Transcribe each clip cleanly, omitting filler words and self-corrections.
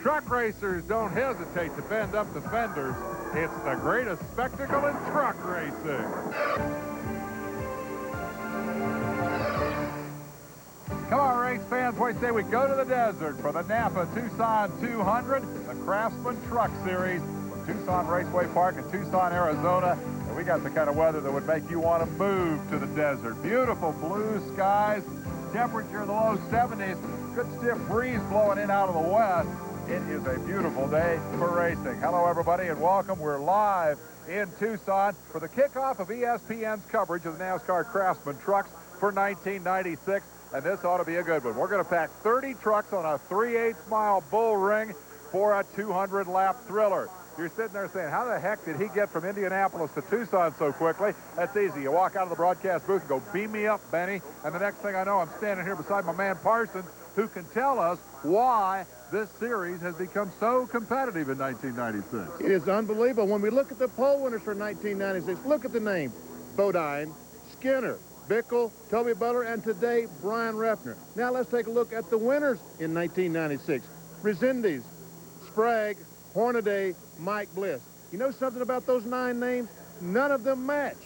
Truck racers don't hesitate to bend up the fenders. It's the greatest spectacle in truck racing. Come on, race fans. We say we go to the desert for the Napa Tucson 200, the Craftsman Truck Series from Tucson Raceway Park in Tucson, Arizona. And we got the kind of weather that would make you want to move to the desert. Beautiful blue skies, temperature in the low 70s, good stiff breeze blowing in out of the west. It is a beautiful day for racing. Hello, everybody, and welcome. We're live in Tucson for the kickoff of ESPN's coverage of the NASCAR Craftsman trucks for 1996. And this ought to be a good one. We're going to pack 30 trucks on a 3/8 mile bull ring for a 200-lap thriller. You're sitting there saying, how the heck did he get from Indianapolis to Tucson so quickly? That's easy. You walk out of the broadcast booth and go, beam me up, Benny. And the next thing I know, I'm standing here beside my man Parsons, who can tell us why this series has become so competitive in 1996. It is unbelievable. When we look at the pole winners for 1996, look at the names. Bodine, Skinner, Bickle, Toby Butler, and today, Brian Refner. Now let's take a look at the winners in 1996. Resendiz, Sprague, Hornaday, Mike Bliss. You know something about those 9 names? None of them match.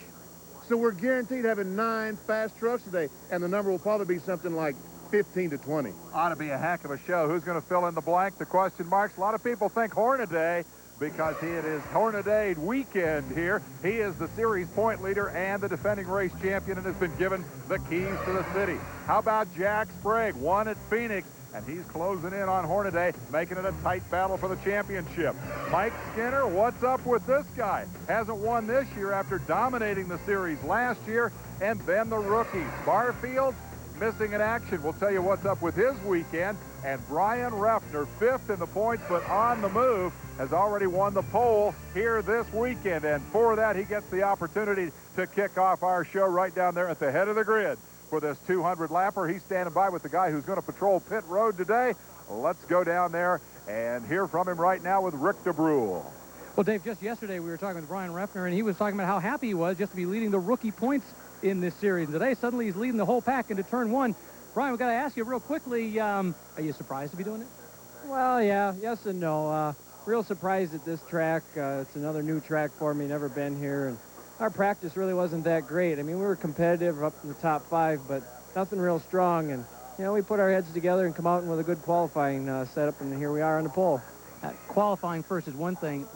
So we're guaranteed having 9 fast trucks today, and the number will probably be something like 15 to 20. Ought to be a heck of a show. Who's going to fill in the blank, the question marks? A lot of people think Hornaday, because it is Hornaday weekend here. He is the series point leader and the defending race champion and has been given the keys to the city. How about Jack Sprague, won at Phoenix, and he's closing in on Hornaday, making it a tight battle for the championship. Mike Skinner, what's up with this guy? Hasn't won this year after dominating the series last year. And then the rookies. Barfield, missing in action. We'll tell you what's up with his weekend. And Brian Refner, 5th in the points, but on the move, has already won the pole here this weekend. And for that, he gets the opportunity to kick off our show right down there at the head of the grid for this 200-lapper. He's standing by with the guy who's going to patrol pit road today. Let's go down there and hear from him right now with Rick DeBrule. Well, Dave, just yesterday we were talking with Brian Refner, and he was talking about how happy he was just to be leading the rookie points in this series. And today, suddenly, he's leading the whole pack into turn 1. Brian, we've got to ask you real quickly, are you surprised to be doing it? Well, yeah, yes and no. Real surprised at this track. It's another new track for me, never been here. And our practice really wasn't that great. I mean, we were competitive up in the top 5, but nothing real strong. And, you know, we put our heads together and come out with a good qualifying setup, and here we are on the pole. Qualifying first is one thing.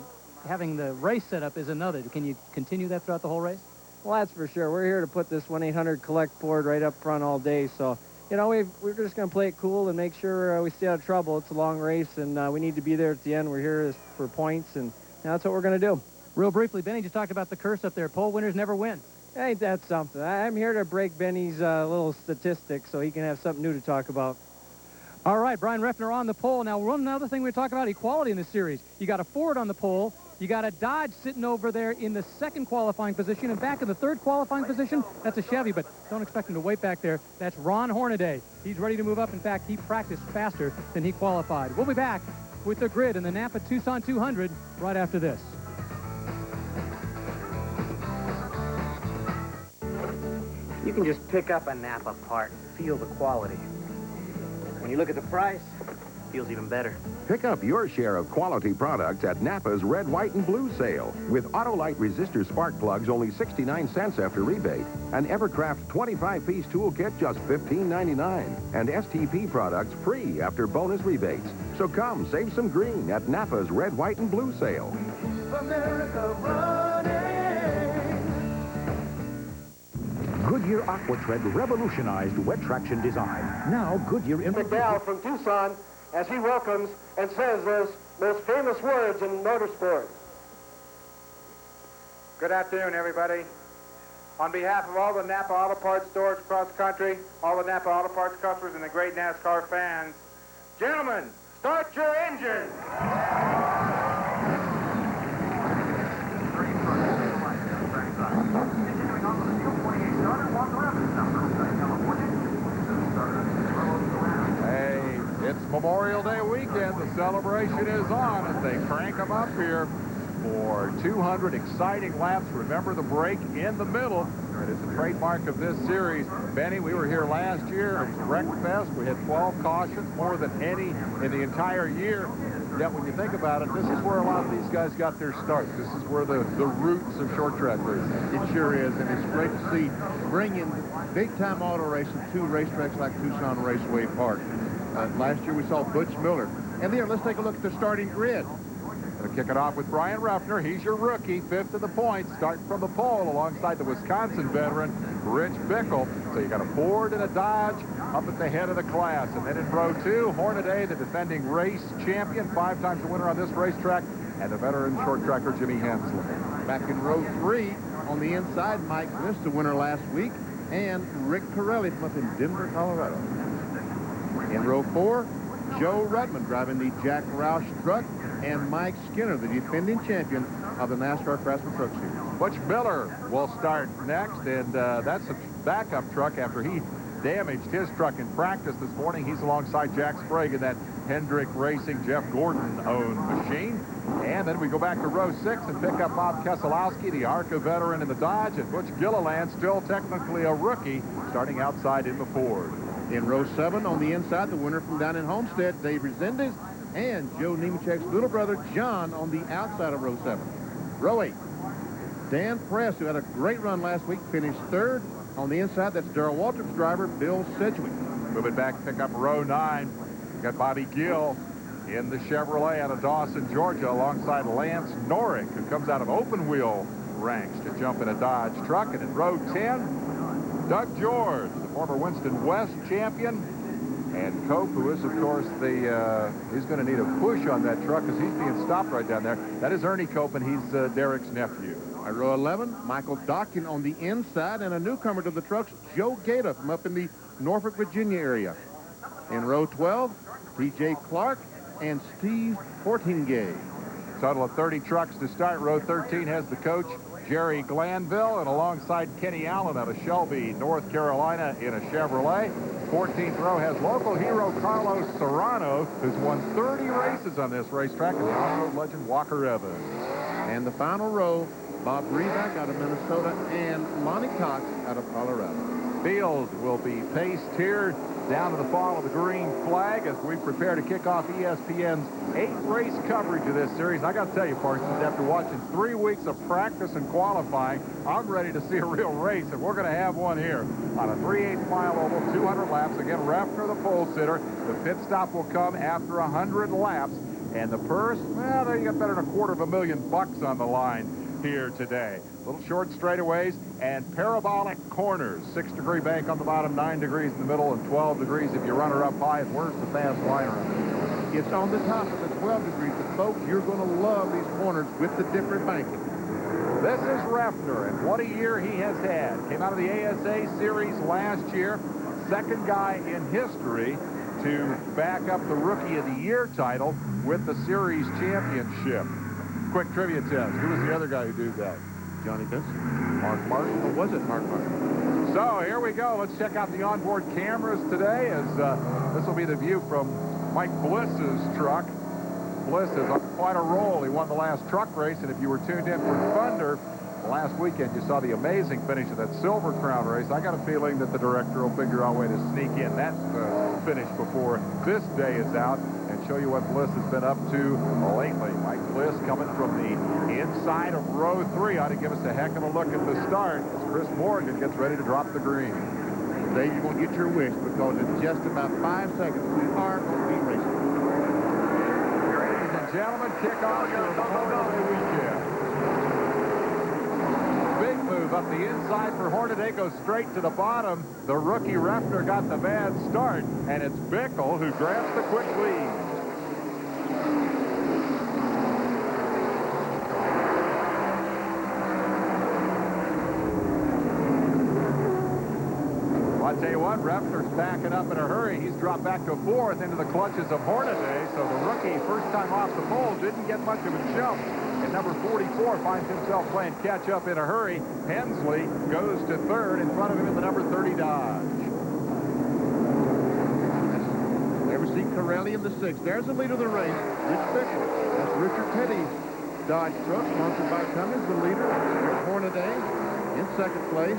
Having the race set up is another. Can you continue that throughout the whole race? Well, that's for sure. We're here to put this 1-800-collect board right up front all day. So, you know, we're just going to play it cool and make sure we stay out of trouble. It's a long race, and we need to be there at the end. We're here for points, and that's what we're going to do. Real briefly, Benny just talked about the curse up there. Pole winners never win. Ain't that something? I'm here to break Benny's little statistics so he can have something new to talk about. All right, Brian Refner on the pole. Now, one other thing we're talking about, equality in this series. You got a Ford on the pole. You got a Dodge sitting over there in the 2nd qualifying position, and back in the 3rd qualifying position, that's a Chevy, but don't expect him to wait back there. That's Ron Hornaday. He's ready to move up. In fact, he practiced faster than he qualified. We'll be back with the grid in the Napa Tucson 200 right after this. You can just pick up a Napa part and feel the quality. When you look at the price, it feels even better. Pick up your share of quality products at Napa's Red, White, and Blue sale. With Autolite resistor spark plugs only 69 cents after rebate. An Evercraft 25-piece toolkit just $15.99. And STP products free after bonus rebates. So come, save some green at Napa's Red, White, and Blue sale. America running. Goodyear AquaTread revolutionized wet traction design. Now Goodyear... McDowell from Tucson, as he welcomes and says those most famous words in motorsports. Good afternoon, everybody. On behalf of all the Napa Auto Parts stores across the country, all the Napa Auto Parts customers, and the great NASCAR fans, gentlemen, start your engines! Hey, it's Memorial Day weekend. The celebration is on as they crank them up here. for 200 exciting laps. Remember the break in the middle. It is a trademark of this series. Benny, we were here last year. It was a wreck fest. We had 12 cautions, more than any in the entire year. Yet when you think about it, this is where a lot of these guys got their start. This is where the roots of short track racing. It sure is, and it's great to see bringing big-time auto racing to racetracks like Tucson Raceway Park. Last year we saw Butch Miller. And there, let's take a look at the starting grid. Going to kick it off with Brian Ruffner. He's your rookie, 5th of the points, starting from the pole alongside the Wisconsin veteran, Rich Bickle. So you got a Ford and a Dodge up at the head of the class. And then in row 2, Hornaday, the defending race champion, 5 times the winner on this racetrack, and the veteran short tracker, Jimmy Hensley. Back in row 3, on the inside, Mike Bliss, the winner last week, and Rick Corelli from up in Denver, Colorado. In row 4, Joe Rudman driving the Jack Roush truck, and Mike Skinner, the defending champion of the NASCAR Craftsman Truck Series. Butch Miller will start next, and that's a backup truck after he damaged his truck in practice this morning. He's alongside Jack Sprague in that Hendrick Racing Jeff Gordon-owned machine. And then we go back to row 6 and pick up Bob Keselowski, the ARCA veteran in the Dodge, and Butch Gilliland, still technically a rookie, starting outside in the Ford. In row 7, on the inside, the winner from down in Homestead, Dave Resendez, and Joe Nemechek's little brother, John, on the outside of row 7. Row 8, Dan Press, who had a great run last week, finished 3rd. On the inside, that's Darrell Waltrip's driver, Bill Sedgwick. Moving back to pick up row 9, got Bobby Gill in the Chevrolet out of Dawson, Georgia, alongside Lance Norick, who comes out of open wheel ranks to jump in a Dodge truck. And in row 10, Doug George, the former Winston West champion, and Cope, who is, of course, he's going to need a push on that truck because he's being stopped right down there. That is Ernie Cope, and he's Derek's nephew. At row 11, Michael Dockin on the inside, and a newcomer to the trucks, Joe Gaeta from up in the Norfolk, Virginia area. In row 12, T.J. Clark and Steve Fortingay. Total of 30 trucks to start. Row 13 has the coach, Jerry Glanville, and alongside Kenny Allen out of Shelby, North Carolina, in a Chevrolet. 14th row has local hero Carlos Serrano, who's won 30 races on this racetrack, and the off-road legend Walker Evans. And the final row, Bob Reback out of Minnesota and Lonnie Cox out of Colorado. Field will be paced here down to the fall of the green flag as we prepare to kick off ESPN's 8-race coverage of this series. And I got to tell you, Parsons, after watching 3 weeks of practice and qualifying, I'm ready to see a real race, and we're going to have one here on a 3/8 mile oval, 200 laps. Again, Ruffner, the pole sitter. The pit stop will come after 100 laps, and the purse, well, there you got better than $250,000 on the line here today. Little short straightaways and parabolic corners. 6-degree bank on the bottom, 9 degrees in the middle, and 12 degrees if you run her up high. And where's the fast line around? It's on the top of the 12 degrees. But folks, you're going to love these corners with the different banking. This is Ruffner, and what a year he has had. Came out of the ASA Series last year. Second guy in history to back up the Rookie of the Year title with the Series championship. Quick trivia test. Who was the other guy who did that? Johnny Benson. Mark Martin. Or was it Mark Martin? So here we go. Let's check out the onboard cameras today, as this will be the view from Mike Bliss's truck. Bliss is on quite a roll. He won the last truck race, and if you were tuned in for Thunder last weekend, you saw the amazing finish of that Silver Crown race. I got a feeling that the director will figure out a way to sneak in that finish before this day is out and show you what Bliss has been up to lately. Mike Bliss coming from the inside of row 3 ought to give us a heck of a look at the start as Chris Morgan gets ready to drop the green. Today you're going to get your wish because in just about 5 seconds we are going to be racing. Ladies and gentlemen, kickoff for the Memorial Day weekend. Big move up the inside for Hornaday, goes straight to the bottom. The rookie Ruffner got the bad start, and it's Bickle who grabs the quick lead. Well, I tell you what, Ruffner's backing up in a hurry. He's dropped back to 4th into the clutches of Hornaday, so the rookie, first time off the pole, didn't get much of a jump. And number 44 finds himself playing catch-up in a hurry. Hensley goes to 3rd in front of him in the number 30 Dodge. There we see Corelli in the 6th. There's the leader of the race, Rich Bickle. That's Richard Petty's Dodge truck, sponsored by Cummins, the leader. There's Hornaday in second place.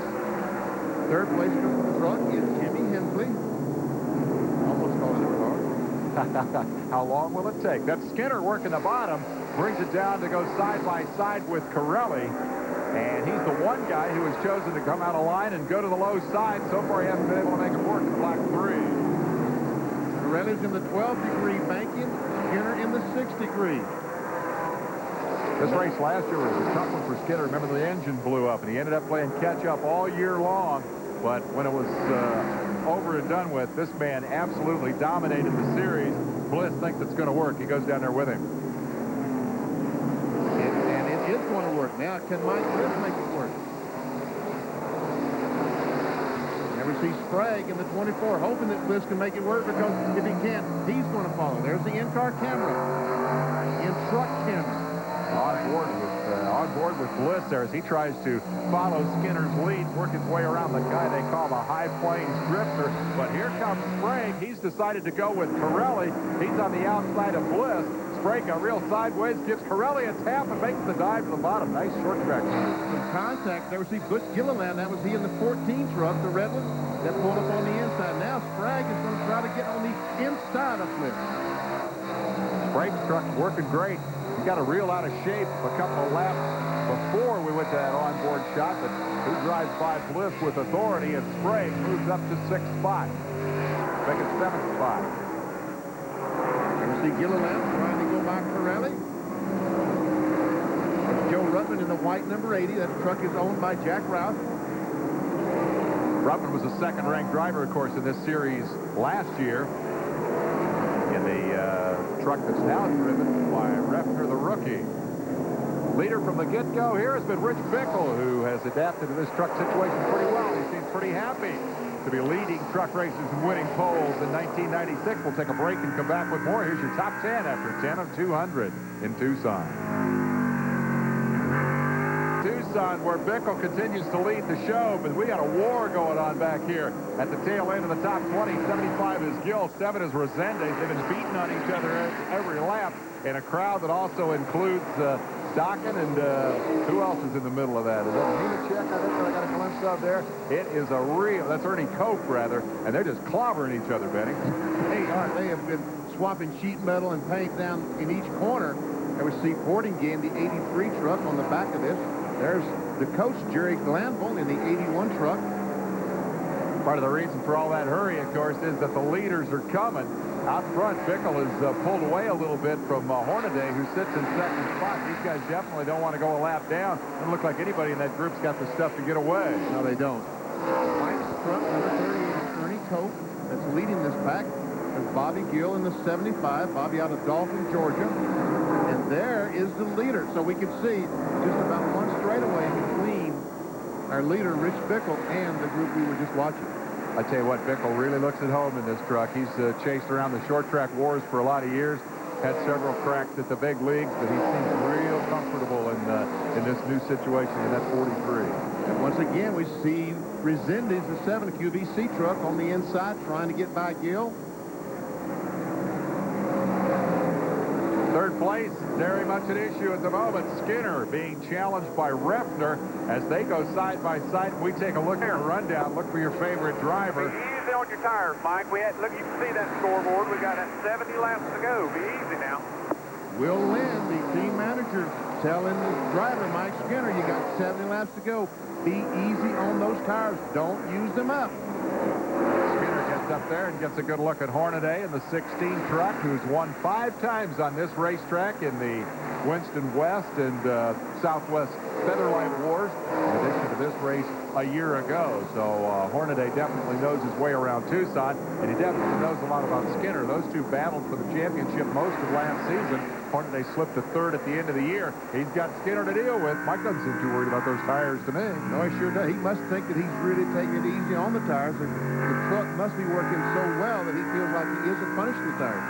Third place truck is Jimmy Hensley. Almost called it a car. How long will it take? That's Skinner working the bottom, brings it down to go side by side with Corelli. And he's the one guy who has chosen to come out of line and go to the low side. So far, he hasn't been able to make it work in block 3. Corelli's in the 12-degree banking, Skinner in the 6-degree. This race last year was a tough one for Skinner. Remember, the engine blew up, and he ended up playing catch-up all year long. But when it was over and done with, this man absolutely dominated the series. Bliss thinks it's going to work. He goes down there with him. And it is going to work. Now, can Mike Bliss make it work? There we see Sprague in the 24, hoping that Bliss can make it work, because if he can't, he's going to follow. There's the in-car camera. In-truck camera. On board with Bliss there as he tries to follow Skinner's lead, work his way around the guy they call the High Plains Drifter. But here comes Sprague. He's decided to go with Corelli. He's on the outside of Bliss. Sprague got real sideways, gives Corelli a tap and makes the dive to the bottom. Nice short track. Some contact. There we see Butch Gilliland. That was he in the 14 truck, the red one, that pulled up on the inside. Now Sprague is going to try to get on the inside of Bliss. Sprague's truck's working great. He got a reel out of shape a couple of laps before we went to that onboard shot, but he drives by Bliss with authority, and Sprague moves up to 6th spot. Second, 7th spot. There we see Gilliland trying to go by Corelli. There's Joe Ruttman in the white number 80. That truck is owned by Jack Routh. Ruttman was a second-ranked driver, of course, in this series last year in the truck that's now driven by Refner, the rookie. Leader from the get-go here has been Rich Bickle, who has adapted to this truck situation pretty well. He seems pretty happy to be leading truck races and winning poles in 1996. We'll take a break and come back with more. Here's your top 10 after 10 of 200 in Tucson. Tucson, where Bickle continues to lead the show, but we got a war going on back here at the tail end of the top 20. 75 is Gill, 7 is Resendez. They've been beating on each other every lap in a crowd that also includes Dockin, and who else is in the middle of that? Is that Nemechek, I think, that I got a glimpse of there? It is a real, that's Ernie Cope, rather, and they're just clobbering each other, Benny. They have been swapping sheet metal and paint down in each corner. There we see Portingame, the 83 truck on the back of this. There's the coach, Jerry Glanville, in the 81 truck. Part of the reason for all that hurry, of course, is that the leaders are coming. Out front, Bickle is pulled away a little bit from Hornaday, who sits in second spot. These guys definitely don't want to go a lap down. Doesn't look like anybody in that group's got the stuff to get away. No, they don't. Mike's truck, number 38, is Ernie Cope, that's leading this pack. There's Bobby Gill in the 75, Bobby out of Dolphin, Georgia. And there is the leader. So we can see just about one straightaway between our leader, Rich Bickle, and the group we were just watching. I tell you what, Bickle really looks at home in this truck. He's chased around the short track wars for a lot of years, had several cracks at the big leagues, but he seems real comfortable in this new situation in that 43. And once again, we see Resendez, the 7 QVC truck, on the inside trying to get by Gill. Third place, very much an issue at the moment. Skinner being challenged by Refner as they go side by side. We take a look at a rundown. Look for your favorite driver. Be easy on your tires, Mike. Look, you can see that scoreboard. We got 70 laps to go. Be easy now. Will Lynn, the team manager, telling the driver, Mike Skinner, you got 70 laps to go. Be easy on those tires. Don't use them up. Skinner gets up there and gets a good look at Hornaday in the 16 truck, who's won 5 times on this racetrack in the Winston West and Southwest Featherlight Wars, in addition to this race a year ago. So Hornaday definitely knows his way around Tucson, and he definitely knows a lot about Skinner. Those two battled for the championship most of last season. Hornaday slipped to 3rd at the end of the year. He's got Skinner to deal with. Mike doesn't seem too worried about those tires to me. No, he sure does. He must think that he's really taking it easy on the tires. The truck must be working so well that he feels like he isn't punishing the tires.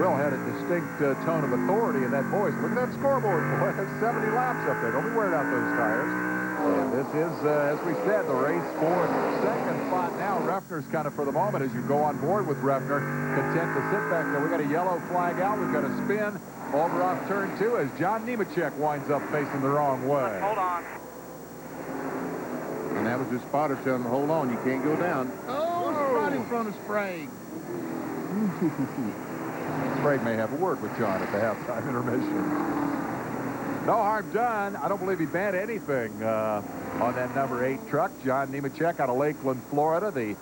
Will had a distinct tone of authority in that voice. Look at that scoreboard, boy. There's 70 laps up there. Don't be wearing out those tires. And this is, as we said, the race for second spot now. Refner's kind of, for the moment, as you go on board with Refner, content to sit back there. We got a yellow flag out. We've got a spin over off turn 2 as John Nemechek winds up facing the wrong way. Hold on. And that was his spotter telling him, hold on, you can't go down. Oh, right in front of Sprague. Sprague may have a word with John at the halftime intermission. No harm done. I don't believe he banned anything on that number 8 truck. John Nemechek out of Lakeland, Florida, the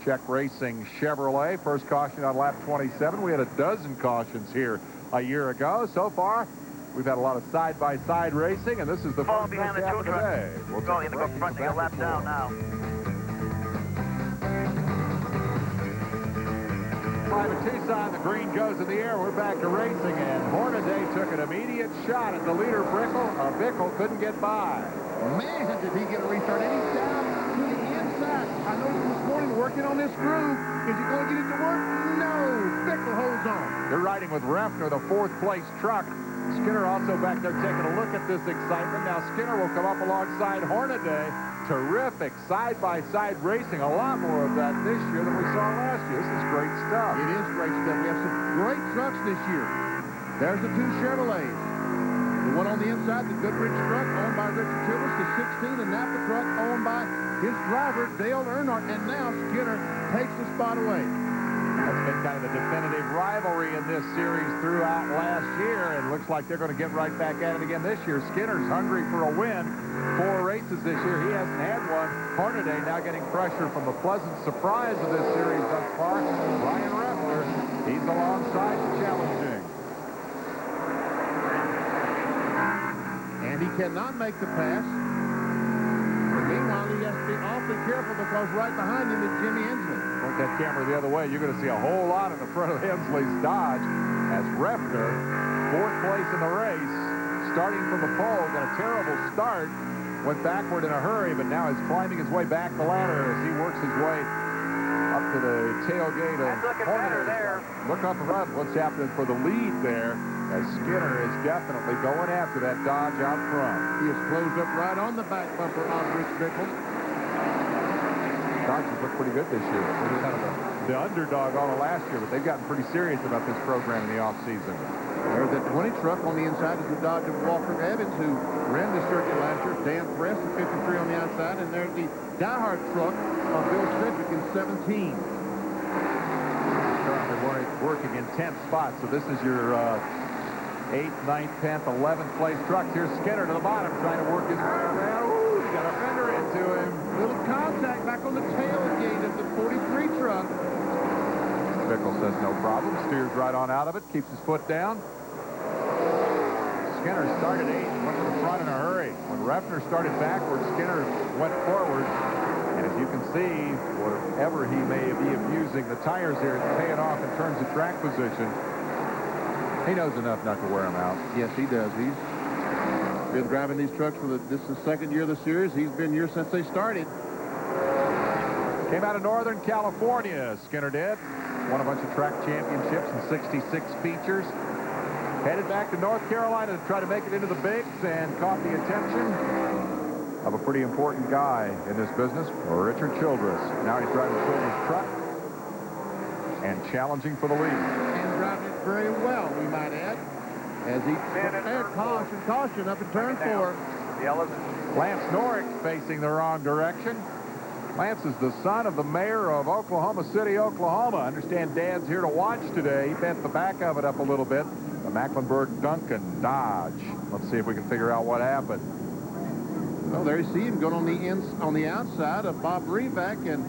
Czech Racing Chevrolet. First caution on lap 27. We had a dozen cautions here a year ago. So far, we've had a lot of side-by-side racing, and this is the first race of the day. We'll go in the front to get lap down now. Private Tucson, the green goes in the air. We're back to racing, and Hornaday took an immediate shot at the leader, Bickle couldn't get by. Man, did he get a restart. And he's down to the inside. I noticed this morning working on this groove. Is he going to get it to work? No. Bickle holds on. You're riding with Refner, the 4th place truck. Skinner also back there taking a look at this excitement. Now Skinner will come up alongside Hornaday. Terrific side-by-side racing. A lot more of that this year than we saw last year. This is great stuff. It is great stuff. We have some great trucks this year. There's the 2 Chevrolets. The one on the inside, the Goodrich truck, owned by Richard Childress, the 16, the Napa truck, owned by his driver, Dale Earnhardt. And now Skinner takes the spot away. That's been kind of the definitive rivalry in this series throughout last year, and looks like they're going to get right back at it again this year. Skinner's hungry for a win. 4 races this year. He hasn't had one. Hornaday now getting pressure from the pleasant surprise of this series thus far. Brian Refner, he's alongside challenging. And he cannot make the pass. But meanwhile, he has to be awfully careful because right behind him is Jimmy Inslee. Point that camera the other way. You're going to see a whole lot in the front of Hensley's Dodge as Refner, 4th place in the race, starting from the pole, got a terrible start, went backward in a hurry, but now is climbing his way back the ladder as he works his way up to the tailgate of Hornaday. Look up front what's happening for the lead there, as Skinner is definitely going after that Dodge out front. He is closed up right on the back bumper of Rich Bickle. Dodge has looked pretty good this year. They're kind of the underdog all of last year, but they've gotten pretty serious about this program in the offseason. There's that 20 truck on the inside is the Dodge of Walker Evans, who ran the circuit last year. Dan Press, the 53 on the outside, and there's the diehard truck of Bill Sedgwick in 17. Currently working in 10th spot, so this is your 8th, 9th, 10th, 11th place trucks. Here's Skinner to the bottom, trying to work his way around. Ooh, he got a fender into him. Little contact back on the tailgate of the 43 truck. Bickle says no problem, steers right on out of it, keeps his foot down. Skinner started 8th, went to the front in a hurry. When Refner started backwards, Skinner went forward. And as you can see, whatever he may be abusing, the tires here is paying off in terms of track position. He knows enough not to wear them out. Yes, he does. He's been driving these trucks for this is the 2nd year of the series. He's been here since they started. Came out of Northern California, Skinner did. Won a bunch of track championships and 66 features. Headed back to North Carolina to try to make it into the bigs, and caught the attention of a pretty important guy in this business, Richard Childress. Now he's driving Childress' truck and challenging for the lead. And driving it very well, we might add, as he prepared caution up in turn 4. Lance Norrick facing the wrong direction. Lance is the son of the mayor of Oklahoma City, Oklahoma. I understand Dad's here to watch today. He bent the back of it up a little bit. The Mecklenburg Duncan Dodge. Let's see if we can figure out what happened. Well, there you see him going on the outside of Bob Reback, and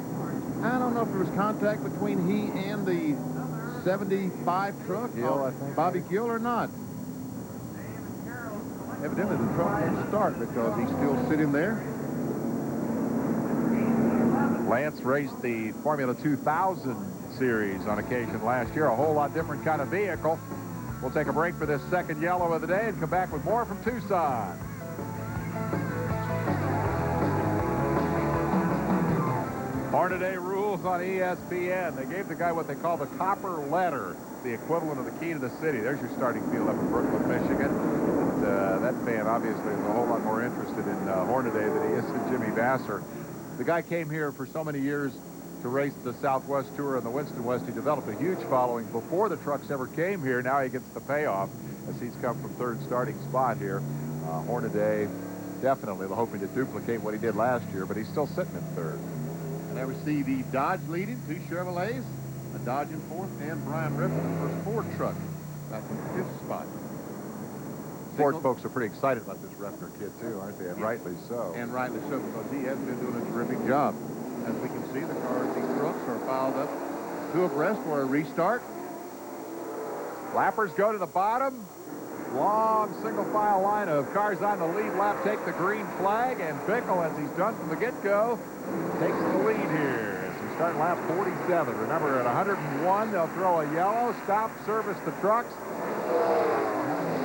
I don't know if there was contact between he and the 75 truck, Bobby Gill, or not. Evidently the truck won't start because he's still sitting there. Lance raced the Formula 2000 series on occasion last year. A whole lot different kind of vehicle. We'll take a break for this 2nd yellow of the day and come back with more from Tucson. Hornaday rules. rules on ESPN. They gave the guy what they call the copper letter, the equivalent of the key to the city. There's your starting field up in Brooklyn, Michigan. And, that fan obviously is a whole lot more interested in Hornaday than he is in Jimmy Vassar. The guy came here for so many years to race the Southwest Tour and the Winston West. He developed a huge following before the trucks ever came here. Now he gets the payoff as he's come from third starting spot here. Hornaday definitely hoping to duplicate what he did last year, but he's still sitting in third. And there we see the Dodge leading, 2 Chevrolets, a Dodge in fourth, and Brian Rippon, the first Ford truck, back in the 5th spot. Ford folks are pretty excited about this Refner kid, too, aren't they? And rightly so. And rightly so, because he has been doing a terrific job. As we can see, the trucks are piled up 2 abreast for a restart. Lappers go to the bottom. Long single file line of cars on the lead lap take the green flag, and Bickle, as he's done from the get-go, takes the lead here as we start lap 47. Remember, at 101, they'll throw a yellow, stop, service the trucks.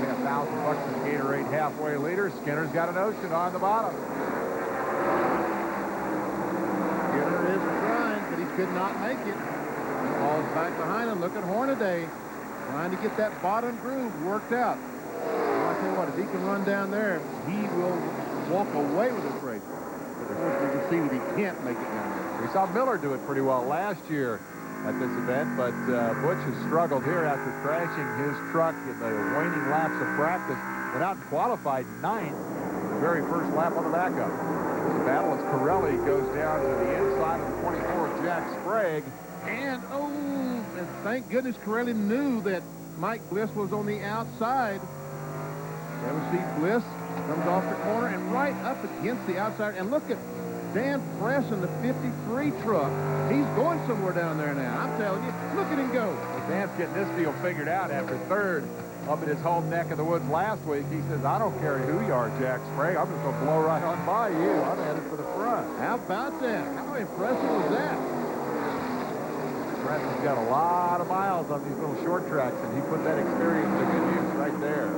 Pay $1,000 for the Gatorade halfway leader. Skinner's got an Ocean on the bottom. Skinner is trying, but he could not make it. He falls back behind him. Look at Hornaday trying to get that bottom groove worked out. Well, I tell you what, if he can run down there, he will walk away with this race. But of course, we can see that he can't make it down there. We saw Miller do it pretty well last year at this event, but Butch has struggled here after crashing his truck in the waning laps of practice. Went out and qualified 9th, the very first lap on the backup. The battle as Corelli goes down to the inside of the 24 of Jack Sprague. And thank goodness Corelli knew that Mike Bliss was on the outside. There we see Bliss comes off the corner and right up against the outside. And look at Dan Press in the 53 truck. He's going somewhere down there now. I'm telling you, look at him go. Well, Dan's getting this deal figured out after third up at his home neck of the woods last week. He says, I don't care who you are, Jack Sprague. I'm just going to blow right on by you. I'm headed for the front. How about that? How impressive was that? Press has got a lot of miles on these little short tracks, and he put that experience to good use right there.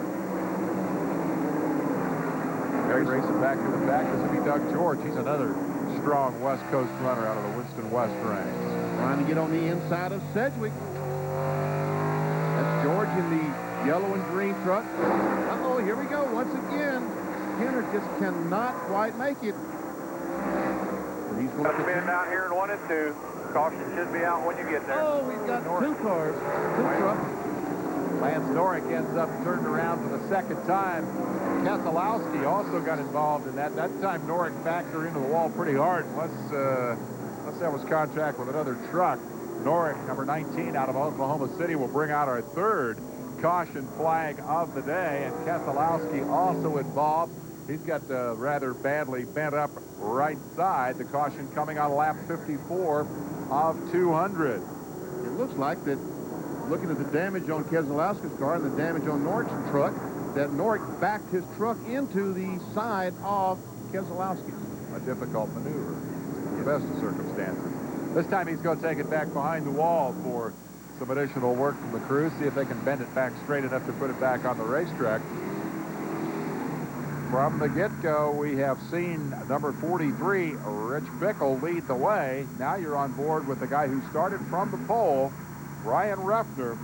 Greg racing back to the back. This will be Doug George. He's another strong West Coast runner out of the Winston West ranks. Trying to get on the inside of Sedgwick. That's George in the yellow and green truck. Uh-oh, here we go once again. Skinner just cannot quite make it. But he's going to spin out here in 1 and 2. Caution should be out when you get there. Oh, we've got 2 cars, 2 trucks. Lance Norick ends up turning around for the second time. Keselowski also got involved in that. That time Norick backed her into the wall pretty hard. Unless that was contact with another truck. Norick, number 19 out of Oklahoma City, will bring out our third caution flag of the day. And Keselowski also involved. He's got rather badly bent up right side. The caution coming on lap 54 of 200. It looks like that, looking at the damage on Keselowski's car and the damage on Norick's truck, that Norick backed his truck into the side of Keselowski's. A difficult maneuver in the best of circumstances. This time he's going to take it back behind the wall for some additional work from the crew, see if they can bend it back straight enough to put it back on the racetrack. From the get-go, we have seen number 43, Rich Bickle, lead the way. Now you're on board with the guy who started from the pole, Brian Refner,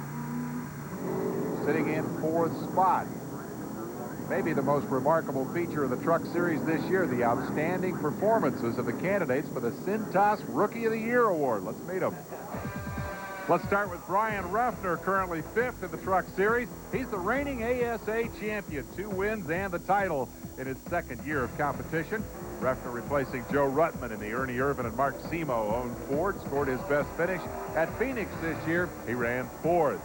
sitting in 4th spot. Maybe the most remarkable feature of the Truck Series this year, the outstanding performances of the candidates for the Cintas Rookie of the Year Award. Let's meet them. Let's start with Brian Refner, currently 5th in the Truck Series. He's the reigning ASA champion, 2 wins and the title in his 2nd year of competition. Refner replacing Joe Ruttman in the Ernie Irvin and Mark Simo-owned Ford. Scored his best finish at Phoenix this year. He ran 4th.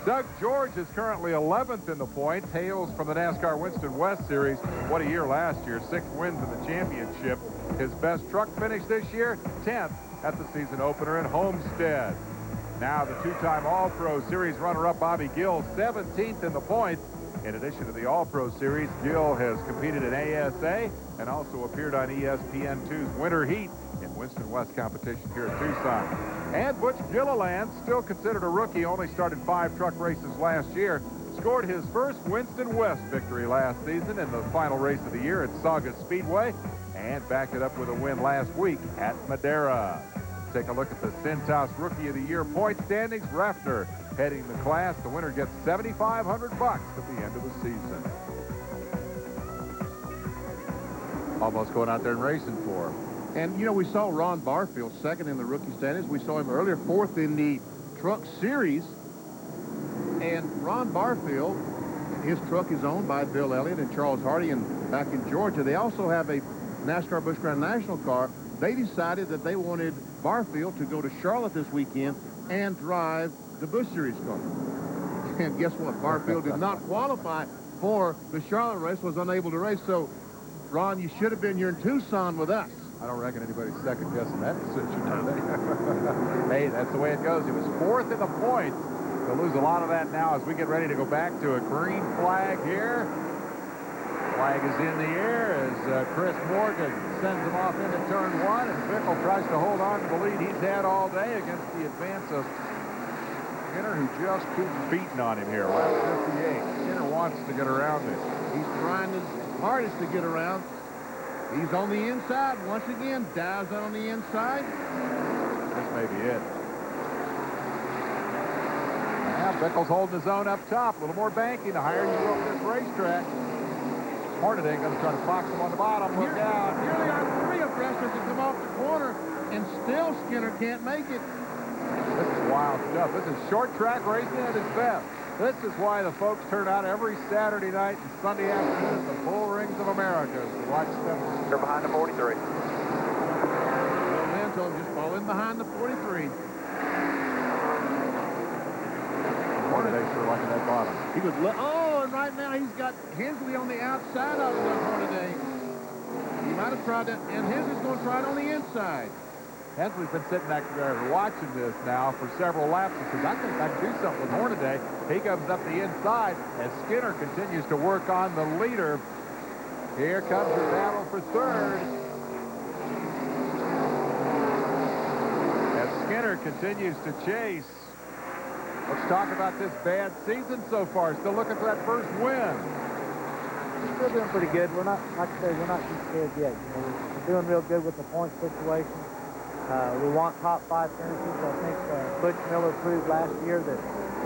Doug George is currently 11th in the points, hails from the NASCAR Winston West Series. What a year last year, 6 wins in the championship. His best truck finish this year, 10th at the season opener in Homestead. Now the 2-time All-Pro Series runner-up Bobby Gill, 17th in the points. In addition to the All-Pro Series, Gill has competed in ASA and also appeared on ESPN2's Winter Heat in Winston West competition here at Tucson. And Butch Gilliland, still considered a rookie, only started 5 truck races last year, scored his first Winston West victory last season in the final race of the year at Saugus Speedway, and backed it up with a win last week at Madera. Take a look at the Cintas Rookie of the Year point standings. Refner heading the class. The winner gets $7,500 at the end of the season. Almost going out there and racing for him. And, you know, we saw Ron Barfield second in the rookie standings. We saw him earlier fourth in the truck series. And Ron Barfield, his truck is owned by Bill Elliott and Charles Hardy and back in Georgia. They also have a NASCAR Busch Grand National car. They decided that they wanted Barfield to go to Charlotte this weekend and drive the Busch Series car. And guess what? Barfield did not qualify for the Charlotte race, was unable to race. So, Ron, you should have been here in Tucson with us. I don't reckon anybody's second-guessing that decision. Hey, that's the way it goes. He was fourth in the points. They'll lose a lot of that now as we get ready to go back to a green flag here. Flag is in the air as Chris Morgan sends him off into turn one, and Bickle tries to hold on to the lead he's had all day against the advance of Skinner, who just keeps beating on him here. Lap 58. Skinner wants to get around it. He's trying his hardest to get around. He's on the inside once again. Dives out on the inside. This may be it. Now Bickle's holding his own up top. A little more banking. The higher you go up this racetrack. Hornaday going to try to fox him on the bottom. Look down. Here they are, three abreast as they come off the corner, and still Skinner can't make it. This is wild stuff. This is short track racing at its best. This is why the folks turn out every Saturday night and Sunday afternoon at the Bull Rings of America to watch them. They're behind the 43. Well, then, so just fall in behind the 43. Hornaday sure liking that bottom. He was, and right now he's got Hensley on the outside of Hornaday. He might have tried that, and Hensley's going to try it on the inside. Hensley's been sitting back there watching this now for several laps and says, I think I can do something with Hornaday. He comes up the inside as Skinner continues to work on the leader. Here comes the battle for third. As Skinner continues to chase. Let's talk about this bad season so far. Still looking for that first win. We're still doing pretty good. We're not, like I said, we're not too scared yet. You know, we're doing real good with the point situation. We want top 5 finishes. I think Butch Miller proved last year that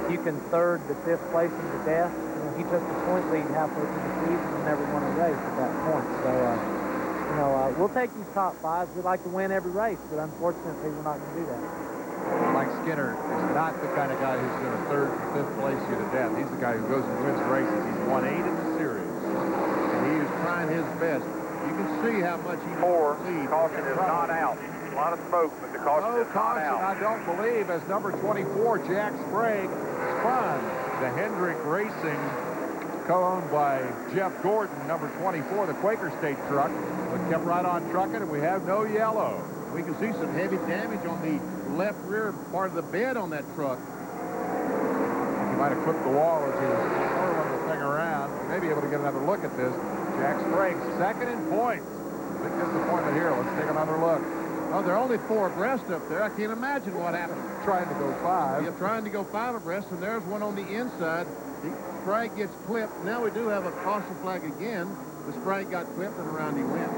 you can third to 5th place into death. You know, he took the point lead halfway through the season and never won a race at that point. So, you know, we'll take these top 5s. We'd like to win every race, but unfortunately, we're not going to do that. Mike Skinner is not the kind of guy who's going to 3rd to 5th place you to death. He's the guy who goes and wins races. He's won 8 in the series. And he is trying his best. You can see how much he leads. Caution is not out. A lot of smoke, but the caution is not out. I don't believe, as number 24, Jack Sprague, spun the Hendrick Racing, co-owned by Jeff Gordon, number 24, the Quaker State truck, but kept right on trucking, and we have no yellow. We can see some heavy damage on the left rear part of the bed on that truck. He might have clipped the wall as he was twirling the thing around. We may be able to get another look at this. Jack Sprague, second in points. Big disappointment here. Let's take another look. Oh, they're only 4 abreast up there. I can't imagine what happened. Trying to go 5. Yeah, trying to go 5 abreast, and there's one on the inside. Sprague gets clipped. Now we do have a caution flag again. The Sprague got clipped, and around he went.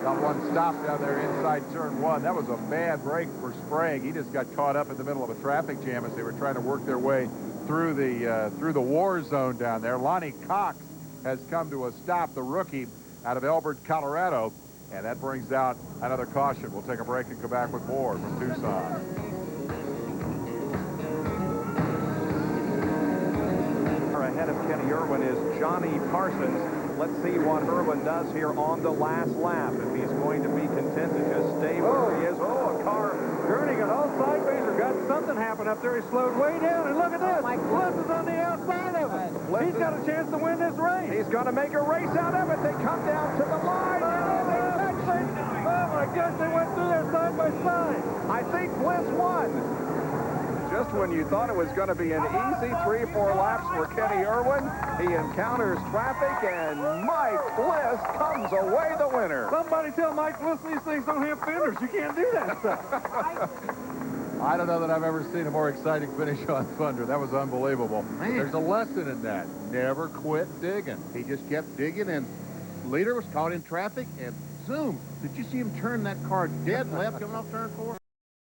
Got one stop down there inside turn 1. That was a bad break for Sprague. He just got caught up in the middle of a traffic jam as they were trying to work their way through the war zone down there. Lonnie Cox has come to a stop, the rookie out of Elbert, Colorado. And that brings out another caution. We'll take a break and come back with more from Tucson. Ahead of Kenny Irwin is Johnny Parsons. Let's see what Irwin does here on the last lap. If he's going to be content to just stay where he is. Oh, a car turning it all sideways or got something happen up there. He slowed way down, and look at this. Bliss is on the outside of it. He's got a chance to win this race. He's going to make a race out of it. They come down to the line. Oh, my gosh, they went through there side by side. I think Bliss won. Just when you thought it was going to be an easy 3-4 laps for Kenny Irwin, he encounters traffic, and Mike Bliss comes away the winner. Somebody tell Mike Bliss these things don't have fenders. You can't do that stuff. I don't know that I've ever seen a more exciting finish on Thunder. That was unbelievable. Man. There's a lesson in that. Never quit digging. He just kept digging, and leader was caught in traffic, and zoom. Did you see him turn that car dead left coming off turn 4?